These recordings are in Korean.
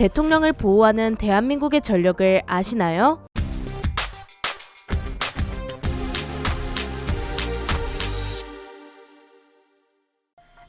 대통령을 보호하는 대한민국의 전력을 아시나요?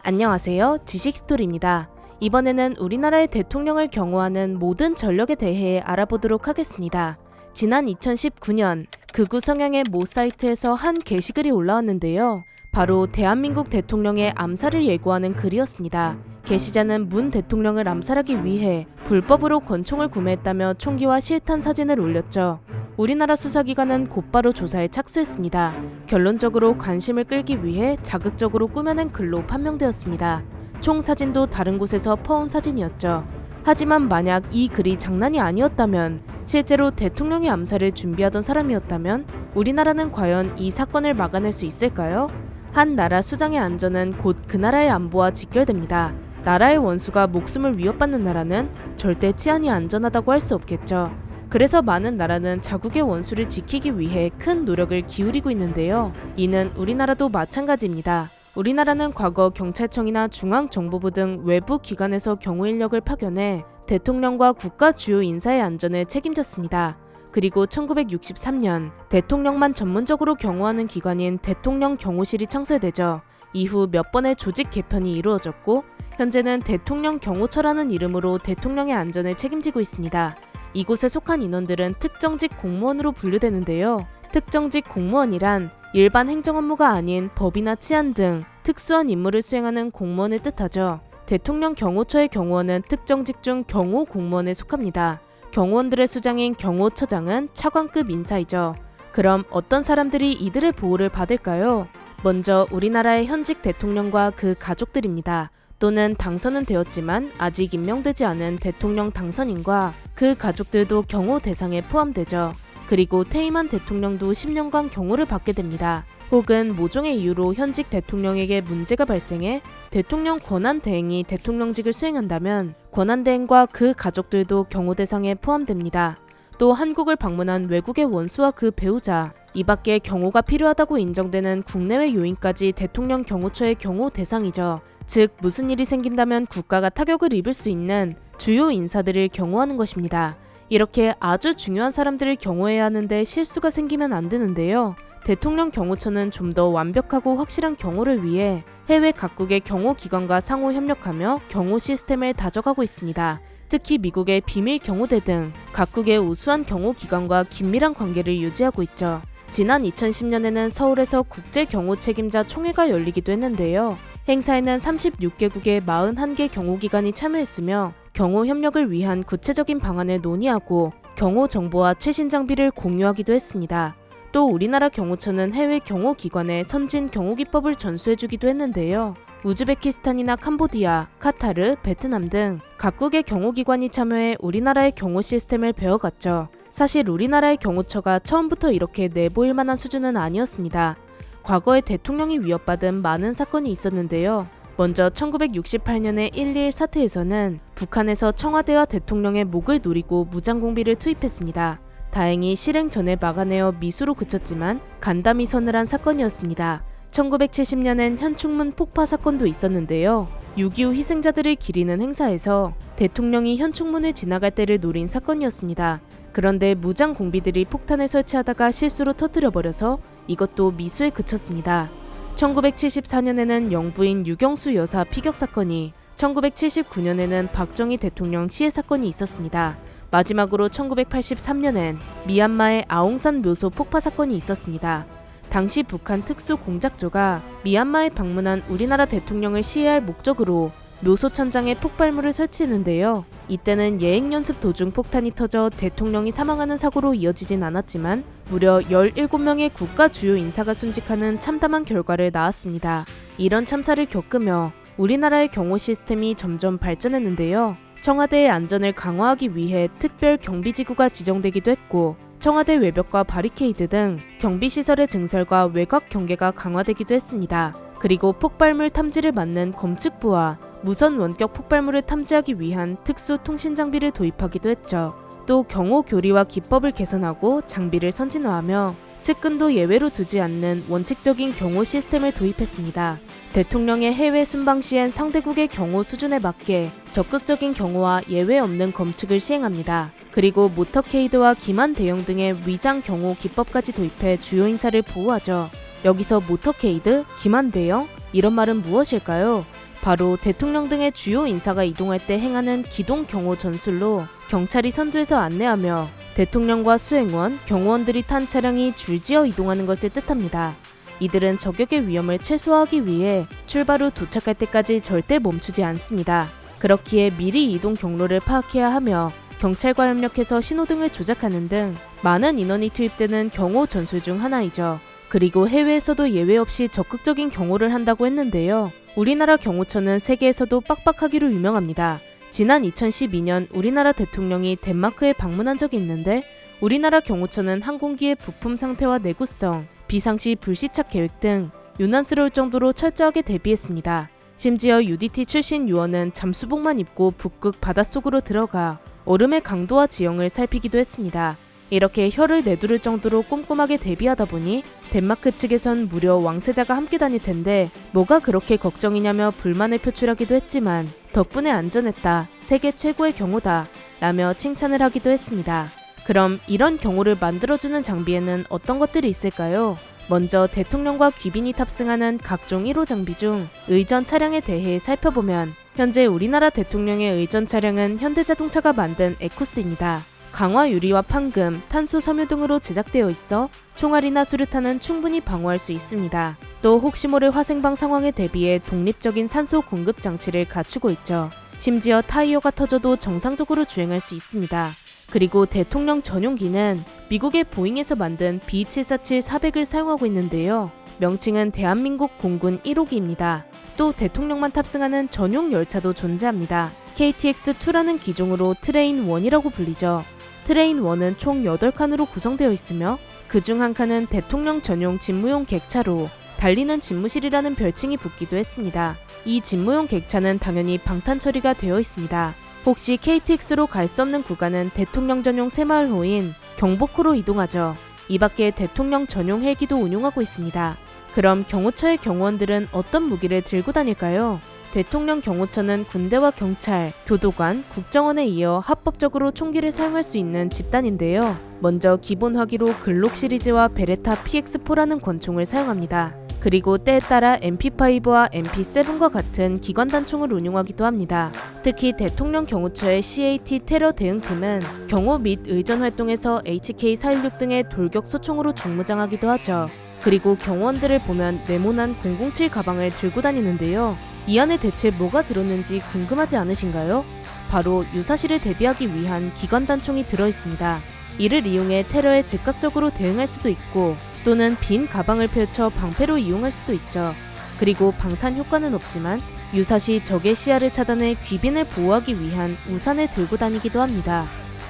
안녕하세요. 지식스토리입니다. 이번에는 우리나라의 대통령을 경호하는 모든 전력에 대해 알아보도록 하겠습니다. 지난 2019년 극우 성향의 모 사이트에서 한 게시글이 올라왔는데요. 바로 대한민국 대통령의 암살을 예고하는 글이었습니다. 게시자는 문 대통령을 암살하기 위해 불법으로 권총을 구매했다며 총기와 실탄 사진을 올렸죠. 우리나라 수사기관은 곧바로 조사에 착수했습니다. 결론적으로 관심을 끌기 위해 자극적으로 꾸며낸 글로 판명되었습니다. 총 사진도 다른 곳에서 퍼온 사진이었죠. 하지만 만약 이 글이 장난이 아니었다면, 실제로 대통령의 암살을 준비하던 사람이었다면 우리나라는 과연 이 사건을 막아낼 수 있을까요? 한 나라 수장의 안전은 곧 그 나라의 안보와 직결됩니다. 나라의 원수가 목숨을 위협받는 나라는 절대 치안이 안전하다고 할 수 없겠죠. 그래서 많은 나라는 자국의 원수를 지키기 위해 큰 노력을 기울이고 있는데요. 이는 우리나라도 마찬가지입니다. 우리나라는 과거 경찰청이나 중앙정보부 등 외부 기관에서 경호 인력을 파견해 대통령과 국가 주요 인사의 안전을 책임졌습니다. 그리고 1963년 대통령만 전문적으로 경호하는 기관인 대통령 경호실이 창설되죠. 이후 몇 번의 조직 개편이 이루어졌고 현재는 대통령 경호처라는 이름으로 대통령의 안전을 책임지고 있습니다. 이곳에 속한 인원들은 특정직 공무원으로 분류되는데요. 특정직 공무원이란 일반 행정 업무가 아닌 법이나 치안 등 특수한 임무를 수행하는 공무원을 뜻하죠. 대통령 경호처의 경호원은 특정직 중 경호 공무원에 속합니다. 경호원들의 수장인 경호처장은 차관급 인사이죠. 그럼 어떤 사람들이 이들의 보호를 받을까요? 먼저 우리나라의 현직 대통령과 그 가족들입니다. 또는 당선은 되었지만 아직 임명되지 않은 대통령 당선인과 그 가족들도 경호 대상에 포함되죠. 그리고 퇴임한 대통령도 10년간 경호를 받게 됩니다. 혹은 모종의 이유로 현직 대통령에게 문제가 발생해 대통령 권한대행이 대통령직을 수행한다면 권한대행과 그 가족들도 경호 대상에 포함됩니다. 또 한국을 방문한 외국의 원수와 그 배우자, 이 밖에 경호가 필요하다고 인정되는 국내외 요인까지 대통령 경호처의 경호 대상이죠. 즉 무슨 일이 생긴다면 국가가 타격을 입을 수 있는 주요 인사들을 경호하는 것입니다. 이렇게 아주 중요한 사람들을 경호해야 하는데 실수가 생기면 안 되는데요. 대통령 경호처는 좀 더 완벽하고 확실한 경호를 위해 해외 각국의 경호기관과 상호 협력하며 경호 시스템을 다져가고 있습니다. 특히 미국의 비밀 경호대 등 각국의 우수한 경호기관과 긴밀한 관계를 유지하고 있죠. 지난 2010년에는 서울에서 국제경호 책임자 총회가 열리기도 했는데요. 행사에는 36개국의 41개 경호기관이 참여했으며 경호 협력을 위한 구체적인 방안을 논의하고 경호 정보와 최신 장비를 공유하기도 했습니다. 또 우리나라 경호처는 해외 경호기관에 선진 경호기법을 전수해주기도 했는데요. 우즈베키스탄이나 캄보디아, 카타르, 베트남 등 각국의 경호기관이 참여해 우리나라의 경호 시스템을 배워갔죠. 사실 우리나라의 경호처가 처음부터 이렇게 내보일 만한 수준은 아니었습니다. 과거에 대통령이 위협받은 많은 사건이 있었는데요. 먼저 1968년의 1.2.1 사태에서는 북한에서 청와대와 대통령의 목을 노리고 무장공비를 투입했습니다. 다행히 실행 전에 막아내어 미수로 그쳤지만 간담이 서늘한 사건이었습니다. 1970년엔 현충문 폭파 사건도 있었는데요. 6.25 희생자들을 기리는 행사에서 대통령이 현충문을 지나갈 때를 노린 사건이었습니다. 그런데 무장 공비들이 폭탄을 설치하다가 실수로 터뜨려버려서 이것도 미수에 그쳤습니다. 1974년에는 영부인 유경수 여사 피격 사건이, 1979년에는 박정희 대통령 시해 사건이 있었습니다. 마지막으로 1983년엔 미얀마의 아웅산 묘소 폭파 사건이 있었습니다. 당시 북한 특수공작조가 미얀마에 방문한 우리나라 대통령을 시해할 목적으로 묘소 천장에 폭발물을 설치했는데요. 이때는 예행연습 도중 폭탄이 터져 대통령이 사망하는 사고로 이어지진 않았지만 무려 17명의 국가 주요 인사가 순직하는 참담한 결과를 낳았습니다. 이런 참사를 겪으며 우리나라의 경호 시스템이 점점 발전했는데요. 청와대의 안전을 강화하기 위해 특별 경비지구가 지정되기도 했고 청와대 외벽과 바리케이드 등 경비시설의 증설과 외곽 경계가 강화되기도 했습니다. 그리고 폭발물 탐지를 맡는 검측부와 무선 원격 폭발물을 탐지하기 위한 특수 통신 장비를 도입하기도 했죠. 또 경호 교리와 기법을 개선하고 장비를 선진화하며 측근도 예외로 두지 않는 원칙적인 경호 시스템을 도입했습니다. 대통령의 해외 순방 시엔 상대국의 경호 수준에 맞게 적극적인 경호와 예외 없는 검측을 시행합니다. 그리고 모터케이드와 기만 대형 등의 위장 경호 기법까지 도입해 주요 인사를 보호하죠. 여기서 모터케이드, 기만 대형? 이런 말은 무엇일까요? 바로 대통령 등의 주요 인사가 이동할 때 행하는 기동 경호 전술로 경찰이 선두에서 안내하며 대통령과 수행원, 경호원들이 탄 차량이 줄지어 이동하는 것을 뜻합니다. 이들은 저격의 위험을 최소화하기 위해 출발 후 도착할 때까지 절대 멈추지 않습니다. 그렇기에 미리 이동 경로를 파악해야 하며 경찰과 협력해서 신호등을 조작하는 등 많은 인원이 투입되는 경호 전술 중 하나이죠. 그리고 해외에서도 예외 없이 적극적인 경호를 한다고 했는데요. 우리나라 경호처는 세계에서도 빡빡하기로 유명합니다. 지난 2012년 우리나라 대통령이 덴마크에 방문한 적이 있는데 우리나라 경호처는 항공기의 부품 상태와 내구성, 비상시 불시착 계획 등 유난스러울 정도로 철저하게 대비했습니다. 심지어 UDT 출신 요원은 잠수복만 입고 북극 바닷속으로 들어가 얼음의 강도와 지형을 살피기도 했습니다. 이렇게 혀를 내두를 정도로 꼼꼼하게 대비하다 보니 덴마크 측에선 무려 왕세자가 함께 다닐 텐데 뭐가 그렇게 걱정이냐며 불만을 표출하기도 했지만 덕분에 안전했다, 세계 최고의 경호다 라며 칭찬을 하기도 했습니다. 그럼 이런 경호를 만들어주는 장비에는 어떤 것들이 있을까요? 먼저 대통령과 귀빈이 탑승하는 각종 1호 장비 중 의전 차량에 대해 살펴보면 현재 우리나라 대통령의 의전 차량은 현대자동차가 만든 에쿠스입니다. 강화 유리와 판금, 탄소 섬유 등으로 제작되어 있어 총알이나 수류탄은 충분히 방어할 수 있습니다. 또 혹시 모를 화생방 상황에 대비해 독립적인 산소 공급 장치를 갖추고 있죠. 심지어 타이어가 터져도 정상적으로 주행할 수 있습니다. 그리고 대통령 전용기는 미국의 보잉에서 만든 B747-400을 사용하고 있는데요. 명칭은 대한민국 공군 1호기입니다. 또 대통령만 탑승하는 전용 열차도 존재합니다. KTX2라는 기종으로 트레인1이라고 불리죠. 트레인1은 총 8칸으로 구성되어 있으며 그중 한 칸은 대통령 전용 집무용 객차로 달리는 집무실이라는 별칭이 붙기도 했습니다. 이 집무용 객차는 당연히 방탄 처리가 되어 있습니다. 혹시 KTX로 갈 수 없는 구간은 대통령 전용 새마을호인 경복호로 이동하죠. 이 밖에 대통령 전용 헬기도 운용하고 있습니다. 그럼 경호처의 경호원들은 어떤 무기를 들고 다닐까요? 대통령 경호처는 군대와 경찰, 교도관, 국정원에 이어 합법적으로 총기를 사용할 수 있는 집단인데요. 먼저 기본 화기로 글록 시리즈와 베레타 PX4라는 권총을 사용합니다. 그리고 때에 따라 MP5와 MP7과 같은 기관단 총을 운용하기도 합니다. 특히 대통령 경호처의 CAT 테러 대응팀은 경호 및 의전 활동에서 HK416 등의 돌격 소총으로 중무장하기도 하죠. 그리고 경호원들을 보면 네모난 007 가방을 들고 다니는데요. 이 안에 대체 뭐가 들었는지 궁금하지 않으신가요? 바로 유사시를 대비하기 위한 기관단총이 들어있습니다. 이를 이용해 테러에 즉각적으로 대응할 수도 있고 또는 빈 가방을 펼쳐 방패로 이용할 수도 있죠. 그리고 방탄 효과는 없지만 유사시 적의 시야를 차단해 귀빈을 보호하기 위한 우산을 들고 다니기도 합니다.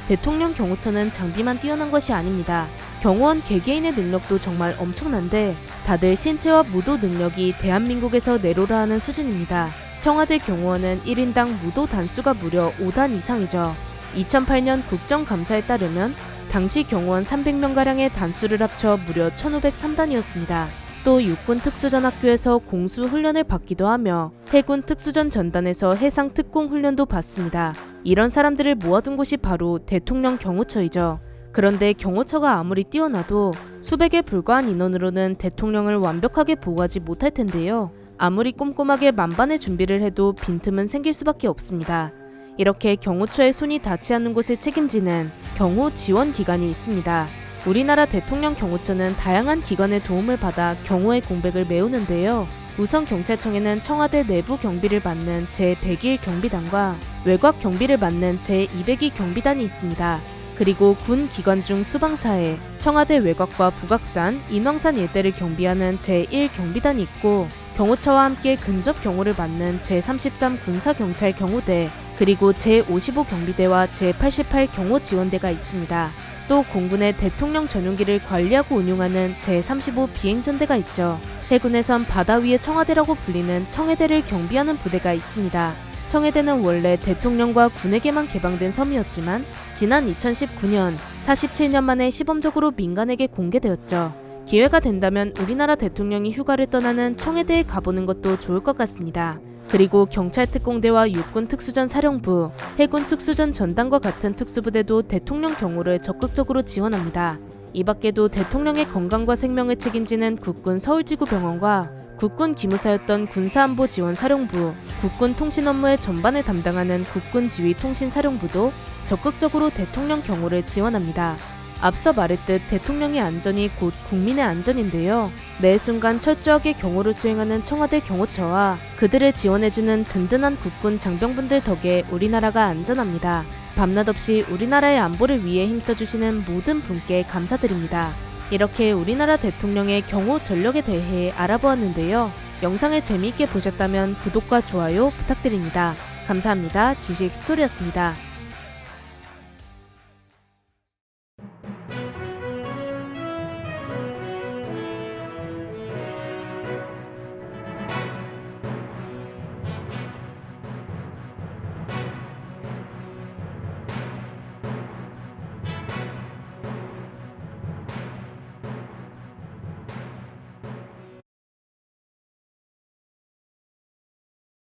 대통령 경호처는 장비만 뛰어난 것이 아닙니다. 경호원 개개인의 능력도 정말 엄청난데 다들 신체와 무도 능력이 대한민국에서 내로라 하는 수준입니다. 청와대 경호원은 1인당 무도 단수가 무려 5단 이상이죠. 2008년 국정감사에 따르면 당시 경호원 300명가량의 단수를 합쳐 무려 1503단이었습니다. 또 육군 특수전학교에서 공수 훈련을 받기도 하며 해군 특수전 전단에서 해상 특공 훈련도 받습니다. 이런 사람들을 모아둔 곳이 바로 대통령 경호처이죠. 그런데 경호처가 아무리 뛰어나도 수백에 불과한 인원으로는 대통령을 완벽하게 보호하지 못할 텐데요. 아무리 꼼꼼하게 만반의 준비를 해도 빈틈은 생길 수밖에 없습니다. 이렇게 경호처의 손이 닿지 않는 곳을 책임지는 경호 지원 기관이 있습니다. 우리나라 대통령 경호처는 다양한 기관의 도움을 받아 경호의 공백을 메우는데요. 우선 경찰청에는 청와대 내부 경비를 맡는 제101 경비단과 외곽 경비를 맡는 제202 경비단이 있습니다. 그리고 군 기관 중 수방사에 청와대 외곽과 북악산, 인왕산 일대를 경비하는 제1 경비단이 있고 경호처와 함께 근접 경호를 맡는 제33 군사경찰 경호대, 그리고 제55 경비대와 제88 경호지원대가 있습니다. 또 공군의 대통령 전용기를 관리하고 운용하는 제35 비행전대가 있죠. 해군에선 바다 위의 청와대라고 불리는 청해대를 경비하는 부대가 있습니다. 청해대는 원래 대통령과 군에게만 개방된 섬이었지만 지난 2019년 47년 만에 시범적으로 민간에게 공개되었죠. 기회가 된다면 우리나라 대통령이 휴가를 떠나는 청해대에 가보는 것도 좋을 것 같습니다. 그리고 경찰특공대와 육군특수전 사령부, 해군특수전 전단과 같은 특수부대도 대통령 경호를 적극적으로 지원합니다. 이 밖에도 대통령의 건강과 생명을 책임지는 국군 서울지구병원과 국군 기무사였던 군사안보지원사령부, 국군 통신 업무의 전반을 담당하는 국군지휘통신사령부도 적극적으로 대통령 경호를 지원합니다. 앞서 말했듯 대통령의 안전이 곧 국민의 안전인데요. 매 순간 철저하게 경호를 수행하는 청와대 경호처와 그들을 지원해주는 든든한 국군 장병분들 덕에 우리나라가 안전합니다. 밤낮 없이 우리나라의 안보를 위해 힘써주시는 모든 분께 감사드립니다. 이렇게 우리나라 대통령의 경호 전력에 대해 알아보았는데요. 영상을 재미있게 보셨다면 구독과 좋아요 부탁드립니다. 감사합니다. 지식스토리였습니다.